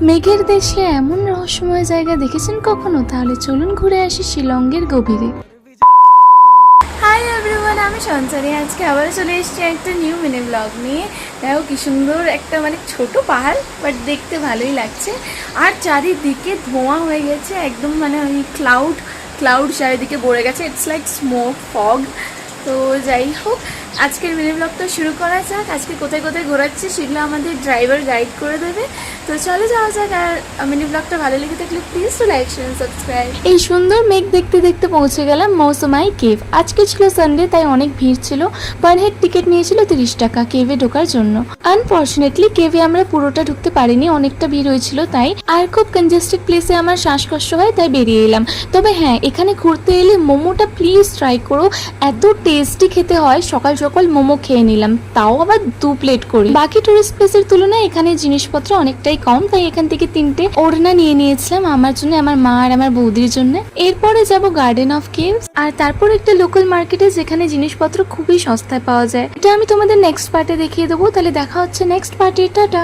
মেঘের দেশে এমন রহস্যময় জায়গা দেখেছেন কখনো? তাহলে চলুন ঘুরে আসি শিলংয়ের গভীরে। হাই এভরিওয়ান, আমি সঞ্চারী। আজকে আবার চলে এসেছি একটা নিউ মিনি ব্লগ নিয়ে। দেখো কি সুন্দর একটা ছোট পাহাড়, বাট দেখতে ভালোই লাগছে। আর চারিদিকে ধোঁয়া হয়ে গেছে একদম, ওই ক্লাউড চারিদিকে ভরে গেছে। It's like smoke fog. তো যাই হোক, আজকের মিনি ব্লগটা শুরু করা যাক। আজকে কোথায় কোথায় ঘোরাচ্ছি সেগুলো আমাদের ড্রাইভার গাইড করে দেবে। তো চলে যাওয়া যাক। আর মিনি ব্লগটা ভালো লেগে থাকলে please to like share subscribe. এই সুন্দর মেঘ দেখতে দেখতে পৌঁছে গেলাম মৌসুমাই কেভ। আজকে ছিল সানডে, তাই অনেক ভিড় ছিল। পার হেড টিকিট নিয়েছিল 30 টাকা কেভে ঢোকার জন্য। আনফর্চুনেটলি কেভে আমরা পুরোটা ঢুকতে পারিনি, অনেকটা ভিড় হয়েছিল তাই। আর খুব কনজেস্টেড প্লেসে আমার শ্বাসকষ্ট হয়, তাই বেরিয়ে এলাম। তবে হ্যাঁ, এখানে ঘুরতে এলে মোমোটা প্লিজ ট্রাই করো, এত টেস্টি খেতে হয়। সকাল সকাল মোমো খেয়ে নিলাম, তাও আবার 2 প্লেট করে। বাকি টুরিস্ট প্লেসের তুলনায় এখানে জিনিসপত্র অনেকটাই কম, তাই এখান থেকে 3টে ওড়না নিয়ে নিয়েছিলাম আমার জন্য, আমার মা আর আমার বৌদির জন্য। এরপরে যাব গার্ডেন অফ কেভস, আর তারপর একটা লোকাল মার্কেটে যেখানে জিনিসপত্র খুবই সস্তায় পাওয়া যায়। এটা আমি তোমাদের নেক্সট পার্টে দেখিয়ে দেবো। তাহলে দেখা হচ্ছে নেক্সট পার্টে। টাটা।